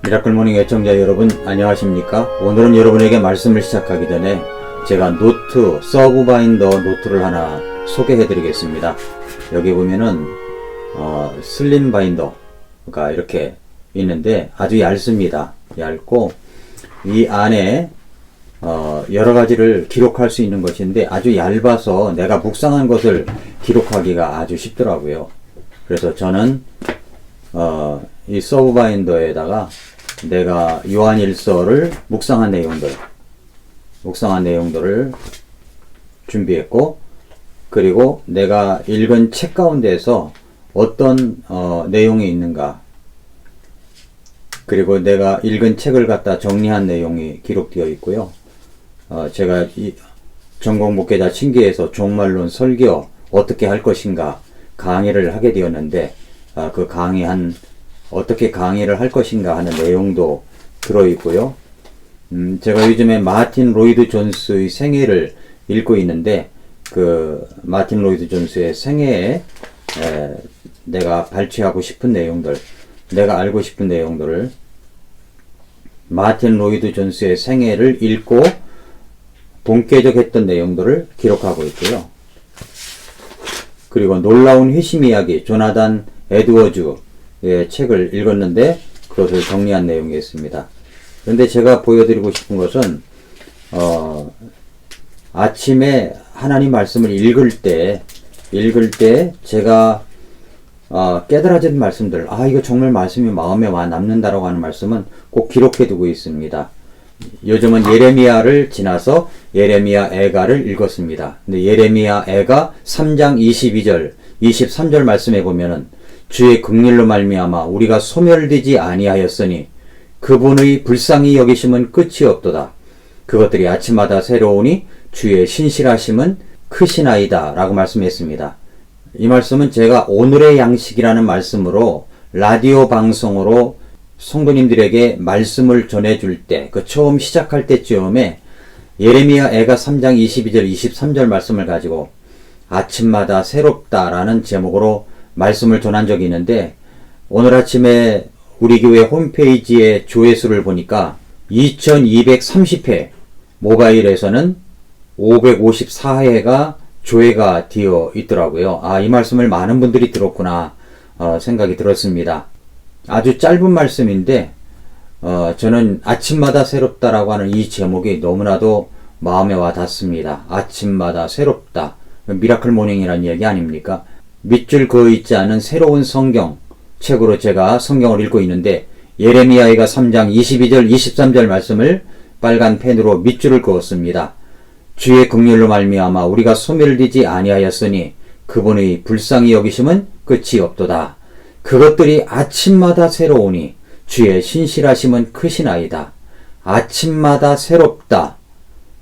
미라클 모닝 애청자 여러분 안녕하십니까? 오늘은 여러분에게 말씀을 시작하기 전에 제가 노트, 서브바인더 노트를 하나 소개해 드리겠습니다. 여기 보면은 슬림 바인더가 이렇게 있는데 아주 얇습니다. 얇고 이 안에 여러 가지를 기록할 수 있는 것인데 아주 얇아서 내가 묵상한 것을 기록하기가 아주 쉽더라고요. 그래서 저는 이 서브바인더에다가 내가 요한일서를 묵상한 내용들을 준비했고, 그리고 내가 읽은 책 가운데에서 어떤 내용이 있는가, 그리고 내가 읽은 책을 갖다 정리한 내용이 기록되어 있고요. 제가 이 전공목회자 칭기에서 종말론 설교 어떻게 할 것인가 강의를 하게 되었는데, 그 어떻게 강의를 할 것인가 하는 내용도 들어있고요. 제가 요즘에 마틴 로이드 존스의 생애를 읽고 있는데, 그 마틴 로이드 존스의 생애에 내가 발췌하고 싶은 내용들, 내가 알고 싶은 내용들을 마틴 로이드 존스의 생애를 읽고 본격적 했던 내용들을 기록하고 있고요. 그리고 놀라운 회심 이야기, 조나단 에드워즈의 책을 읽었는데 그것을 정리한 내용이 있습니다. 그런데 제가 보여드리고 싶은 것은 아침에 하나님 말씀을 읽을 때 제가 깨달아진 말씀들, 이거 정말 말씀이 마음에 와 남는다라고 하는 말씀은 꼭 기록해 두고 있습니다. 요즘은 예레미야를 지나서 예레미야 애가를 읽었습니다. 근데 예레미야 애가 3장 22절, 23절 말씀에 보면은 주의 긍휼로 말미암아 우리가 소멸되지 아니하였으니 그분의 불쌍히 여기심은 끝이 없도다. 그것들이 아침마다 새로우니 주의 신실하심은 크시나이다 라고 말씀했습니다. 이 말씀은 제가 오늘의 양식이라는 말씀으로 라디오 방송으로 성도님들에게 말씀을 전해줄 때, 그 처음 시작할 때쯤에 예레미야 애가 3장 22절 23절 말씀을 가지고 아침마다 새롭다라는 제목으로 말씀을 전한 적이 있는데, 오늘 아침에 우리 교회 홈페이지의 조회수를 보니까 2230회, 모바일에서는 554회가 조회가 되어 있더라고요. 이 말씀을 많은 분들이 들었구나 생각이 들었습니다. 아주 짧은 말씀인데 저는 아침마다 새롭다라고 하는 이 제목이 너무나도 마음에 와 닿습니다. 아침마다 새롭다. 미라클 모닝이라는 얘기 아닙니까? 밑줄 그어 있지 않은 새로운 성경 책으로 제가 성경을 읽고 있는데, 예레미야가 3장 22절 23절 말씀을 빨간 펜으로 밑줄을 그었습니다. 주의 긍휼로 말미암아 우리가 소멸되지 아니하였으니 그분의 불쌍히 여기심은 끝이 없도다. 그것들이 아침마다 새로우니 주의 신실하심은 크시나이다. 아침마다 새롭다.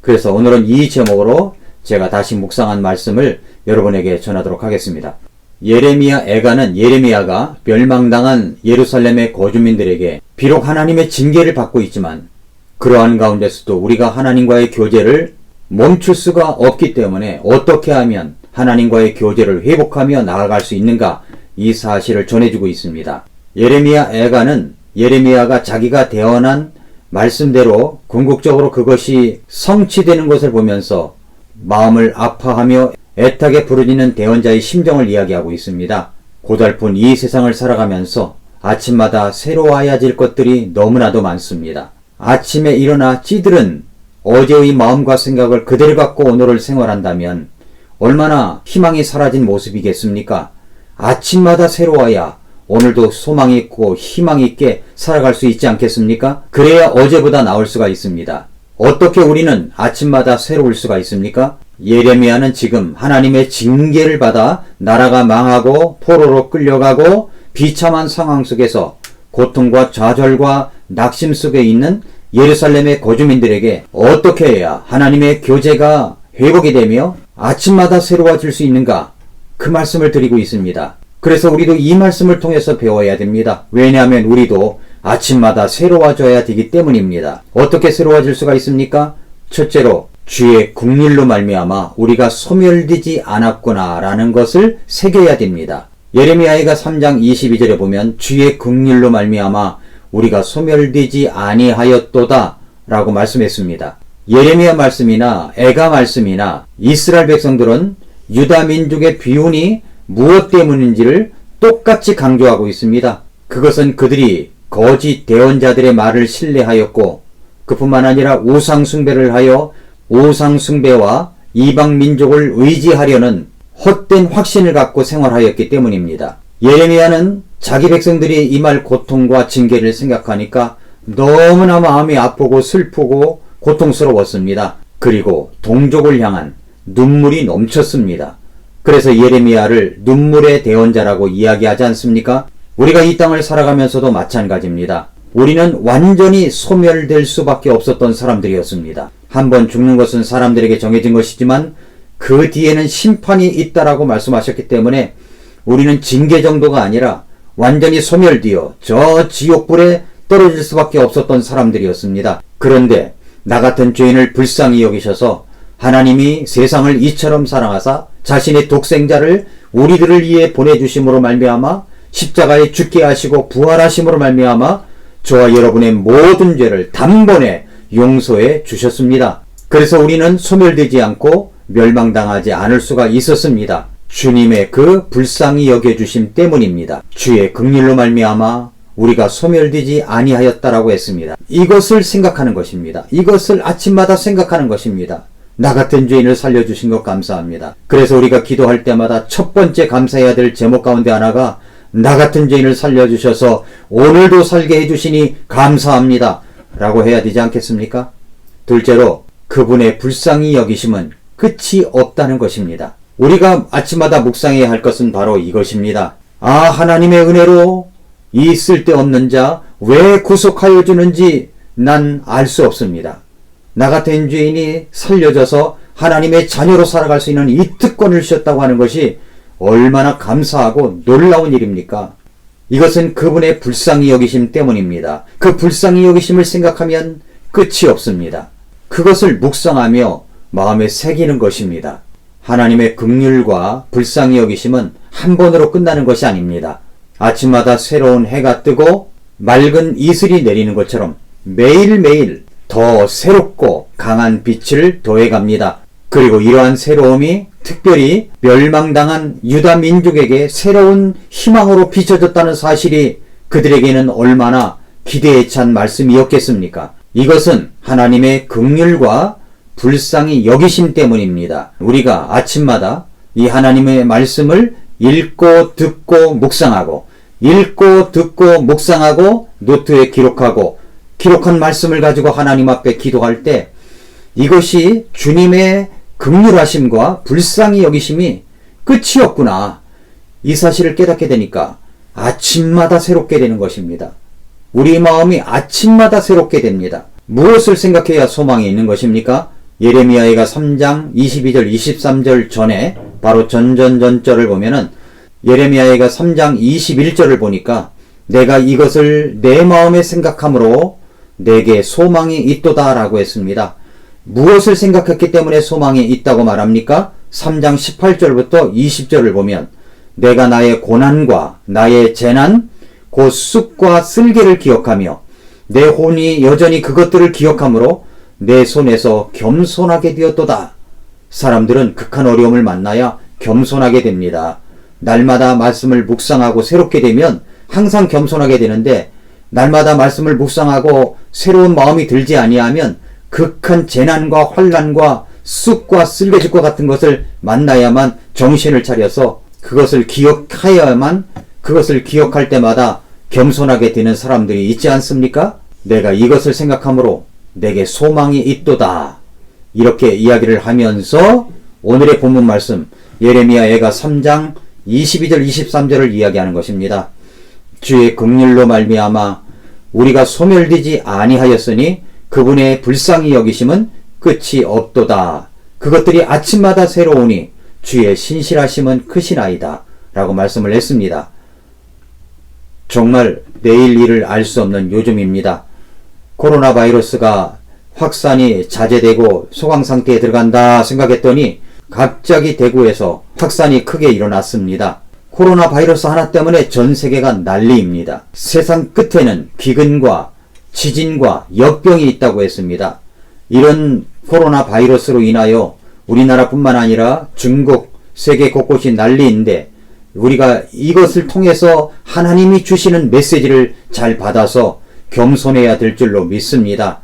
그래서 오늘은 이 제목으로 제가 다시 묵상한 말씀을 여러분에게 전하도록 하겠습니다. 예레미야 애가는 예레미야가 멸망당한 예루살렘의 거주민들에게 비록 하나님의 징계를 받고 있지만 그러한 가운데서도 우리가 하나님과의 교제를 멈출 수가 없기 때문에 어떻게 하면 하나님과의 교제를 회복하며 나아갈 수 있는가, 이 사실을 전해주고 있습니다. 예레미야 애가는 예레미야가 자기가 대언한 말씀대로 궁극적으로 그것이 성취되는 것을 보면서 마음을 아파하며 애타게 부르짖는 대언자의 심정을 이야기하고 있습니다. 고달픈 이 세상을 살아가면서 아침마다 새로워야질 것들이 너무나도 많습니다. 아침에 일어나 찌들은 어제의 마음과 생각을 그대로 갖고 오늘을 생활한다면 얼마나 희망이 사라진 모습이겠습니까? 아침마다 새로워야 오늘도 소망이 있고 희망이 있게 살아갈 수 있지 않겠습니까? 그래야 어제보다 나을 수가 있습니다. 어떻게 우리는 아침마다 새로울 수가 있습니까? 예레미야는 지금 하나님의 징계를 받아 나라가 망하고 포로로 끌려가고 비참한 상황 속에서 고통과 좌절과 낙심 속에 있는 예루살렘의 거주민들에게 어떻게 해야 하나님의 교제가 회복이 되며 아침마다 새로워질 수 있는가, 그 말씀을 드리고 있습니다. 그래서 우리도 이 말씀을 통해서 배워야 됩니다. 왜냐하면 우리도 아침마다 새로워져야 되기 때문입니다. 어떻게 새로워질 수가 있습니까? 첫째로 주의 긍휼로 말미암아 우리가 소멸되지 않았구나 라는 것을 새겨야 됩니다. 예레미야가 3장 22절에 보면 주의 긍휼로 말미암아 우리가 소멸되지 아니하였도다 라고 말씀했습니다. 예레미야 말씀이나 애가 말씀이나 이스라엘 백성들은 유다 민족의 비운이 무엇 때문인지를 똑같이 강조하고 있습니다. 그것은 그들이 거짓 대언자들의 말을 신뢰하였고 그뿐만 아니라 우상숭배를 하여 우상숭배와 이방 민족을 의지하려는 헛된 확신을 갖고 생활하였기 때문입니다. 예레미야는 자기 백성들이 임할 고통과 징계를 생각하니까 너무나 마음이 아프고 슬프고 고통스러웠습니다. 그리고 동족을 향한 눈물이 넘쳤습니다. 그래서 예레미야를 눈물의 대언자라고 이야기하지 않습니까? 우리가 이 땅을 살아가면서도 마찬가지입니다. 우리는 완전히 소멸될 수밖에 없었던 사람들이었습니다. 한번 죽는 것은 사람들에게 정해진 것이지만 그 뒤에는 심판이 있다라고 말씀하셨기 때문에 우리는 징계 정도가 아니라 완전히 소멸되어 저 지옥불에 떨어질 수밖에 없었던 사람들이었습니다. 그런데 나 같은 죄인을 불쌍히 여기셔서 하나님이 세상을 이처럼 사랑하사 자신의 독생자를 우리들을 위해 보내주심으로 말미암아 십자가에 죽게 하시고 부활하심으로 말미암아 저와 여러분의 모든 죄를 단번에 용서해 주셨습니다. 그래서 우리는 소멸되지 않고 멸망당하지 않을 수가 있었습니다. 주님의 그 불쌍히 여겨주심 때문입니다. 주의 긍휼로 말미암아 우리가 소멸되지 아니하였다라고 했습니다. 이것을 생각하는 것입니다. 이것을 아침마다 생각하는 것입니다. 나 같은 죄인을 살려주신 것 감사합니다. 그래서 우리가 기도할 때마다 첫 번째 감사해야 될 제목 가운데 하나가 나 같은 죄인을 살려주셔서 오늘도 살게 해주시니 감사합니다 라고 해야 되지 않겠습니까? 둘째로 그분의 불쌍히 여기심은 끝이 없다는 것입니다. 우리가 아침마다 묵상해야 할 것은 바로 이것입니다. 아, 하나님의 은혜로 이 쓸데없는 자 왜 구속하여 주는지 난 알 수 없습니다. 나 같은 죄인이 살려져서 하나님의 자녀로 살아갈 수 있는 이 특권을 주셨다고 하는 것이 얼마나 감사하고 놀라운 일입니까? 이것은 그분의 불쌍히 여기심 때문입니다. 그 불쌍히 여기심을 생각하면 끝이 없습니다. 그것을 묵상하며 마음에 새기는 것입니다. 하나님의 긍휼과 불쌍히 여기심은 한 번으로 끝나는 것이 아닙니다. 아침마다 새로운 해가 뜨고 맑은 이슬이 내리는 것처럼 매일매일 더 새롭고 강한 빛을 더해갑니다. 그리고 이러한 새로움이 특별히 멸망당한 유다 민족에게 새로운 희망으로 비춰졌다는 사실이 그들에게는 얼마나 기대에 찬 말씀이었겠습니까? 이것은 하나님의 긍휼과 불쌍히 여기심 때문입니다. 우리가 아침마다 이 하나님의 말씀을 읽고 듣고 묵상하고 읽고 듣고 묵상하고 노트에 기록하고 기록한 말씀을 가지고 하나님 앞에 기도할 때 이것이 주님의 긍휼하심과 불쌍히 여기심이 끝이 없구나. 이 사실을 깨닫게 되니까 아침마다 새롭게 되는 것입니다. 우리 마음이 아침마다 새롭게 됩니다. 무엇을 생각해야 소망이 있는 것입니까? 예레미야가 3장 22절 23절 전에 바로 전전전절을 보면은 예레미야가 3장 21절을 보니까 내가 이것을 내 마음에 생각함으로 내게 소망이 있도다 라고 했습니다. 무엇을 생각했기 때문에 소망이 있다고 말합니까? 3장 18절부터 20절을 보면 내가 나의 고난과 나의 재난 곧 쑥과 쓸개를 기억하며 내 혼이 여전히 그것들을 기억함으로 내 손에서 겸손하게 되었도다. 사람들은 극한 어려움을 만나야 겸손하게 됩니다. 날마다 말씀을 묵상하고 새롭게 되면 항상 겸손하게 되는데 날마다 말씀을 묵상하고 새로운 마음이 들지 아니하면 극한 재난과 환난과 쑥과 쓸개죽과 같은 것을 만나야만 정신을 차려서 그것을 기억하여야만 그것을 기억할 때마다 겸손하게 되는 사람들이 있지 않습니까? 내가 이것을 생각함으로 내게 소망이 있도다. 이렇게 이야기를 하면서 오늘의 본문 말씀 예레미야가 3장 22절 23절을 이야기하는 것입니다. 주의 긍휼로 말미암아 우리가 소멸되지 아니하였으니 그분의 불쌍히 여기심은 끝이 없도다. 그것들이 아침마다 새로우니 주의 신실하심은 크시나이다. 라고 말씀을 했습니다. 정말 내일 일을 알 수 없는 요즘입니다. 코로나 바이러스가 확산이 자제되고 소강 상태에 들어간다 생각했더니 갑자기 대구에서 확산이 크게 일어났습니다. 코로나 바이러스 하나 때문에 전 세계가 난리입니다. 세상 끝에는 기근과 지진과 역병이 있다고 했습니다. 이런 코로나 바이러스로 인하여 우리나라뿐만 아니라 중국, 세계 곳곳이 난리인데 우리가 이것을 통해서 하나님이 주시는 메시지를 잘 받아서 겸손해야 될 줄로 믿습니다.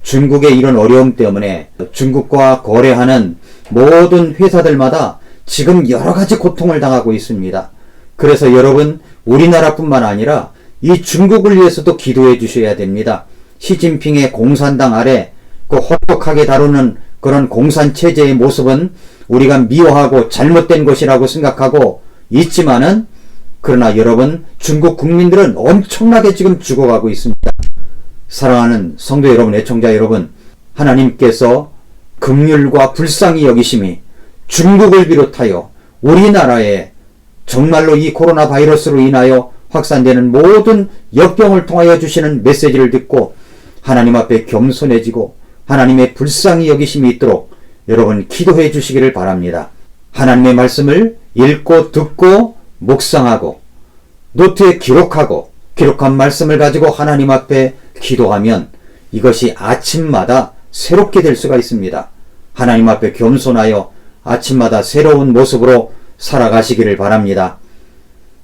중국의 이런 어려움 때문에 중국과 거래하는 모든 회사들마다 지금 여러가지 고통을 당하고 있습니다. 그래서 여러분, 우리나라뿐만 아니라 이 중국을 위해서도 기도해 주셔야 됩니다. 시진핑의 공산당 아래 그 혹독하게 다루는 그런 공산체제의 모습은 우리가 미워하고 잘못된 것이라고 생각하고 있지만은, 그러나 여러분, 중국 국민들은 엄청나게 지금 죽어가고 있습니다. 사랑하는 성도 여러분, 애청자 여러분, 하나님께서 긍휼과 불쌍히 여기심이 중국을 비롯하여 우리나라에 정말로 이 코로나 바이러스로 인하여 확산되는 모든 역병을 통하여 주시는 메시지를 듣고 하나님 앞에 겸손해지고 하나님의 불쌍히 여기심이 있도록 여러분 기도해 주시기를 바랍니다. 하나님의 말씀을 읽고 듣고 묵상하고 노트에 기록하고 기록한 말씀을 가지고 하나님 앞에 기도하면 이것이 아침마다 새롭게 될 수가 있습니다. 하나님 앞에 겸손하여 아침마다 새로운 모습으로 살아가시기를 바랍니다.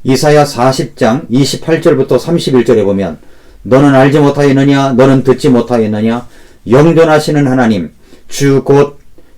이사야 40장 28절부터 31절에 보면 너는 알지 못하였느냐 너는 듣지 못하였느냐 영존하시는 하나님 주 곧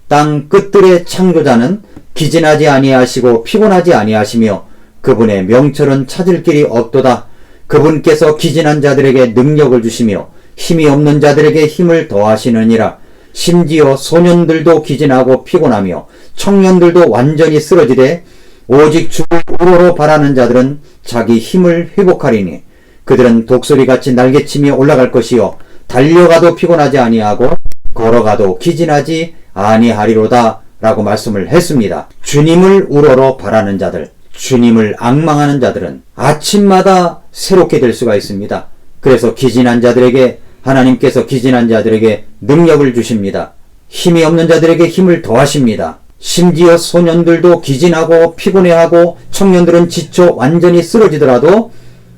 땅 끝들의 창조자는 기진하지 아니하시고 피곤하지 아니하시며 그분의 명철은 찾을 길이 없도다. 그분께서 기진한 자들에게 능력을 주시며 힘이 없는 자들에게 힘을 더하시느니라. 심지어 소년들도 기진하고 피곤하며 청년들도 완전히 쓰러지되 오직 주를 우러러 바라는 자들은 자기 힘을 회복하리니 그들은 독수리같이 날개치며 올라갈 것이요 달려가도 피곤하지 아니하고 걸어가도 기진하지 아니하리로다 라고 말씀을 했습니다. 주님을 우러러 바라는 자들, 주님을 앙망하는 자들은 아침마다 새롭게 될 수가 있습니다. 그래서 기진한 자들에게 하나님께서 기진한 자들에게 능력을 주십니다. 힘이 없는 자들에게 힘을 더하십니다. 심지어 소년들도 기진하고 피곤해하고 청년들은 지쳐 완전히 쓰러지더라도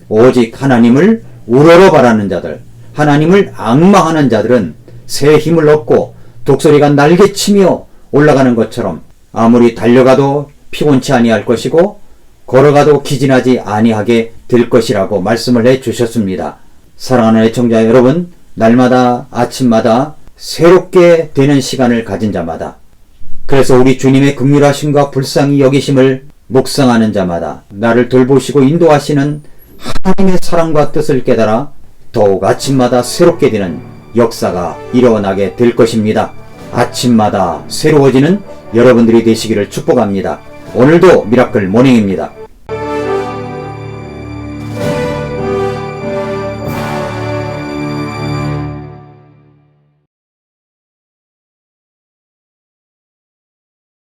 오직 하나님을 우러러 바라는 자들, 하나님을 앙망하는 자들은 새 힘을 얻고 독수리가 날개치며 올라가는 것처럼 아무리 달려가도 피곤치 아니할 것이고 걸어가도 기진하지 아니하게 될 것이라고 말씀을 해주셨습니다. 사랑하는 애청자 여러분, 날마다 아침마다 새롭게 되는 시간을 가진 자마다, 그래서 우리 주님의 긍휼하심과 불쌍히 여기심을 묵상하는 자마다 나를 돌보시고 인도하시는 하나님의 사랑과 뜻을 깨달아 더욱 아침마다 새롭게 되는 역사가 일어나게 될 것입니다. 아침마다 새로워지는 여러분들이 되시기를 축복합니다. 오늘도 미라클 모닝입니다.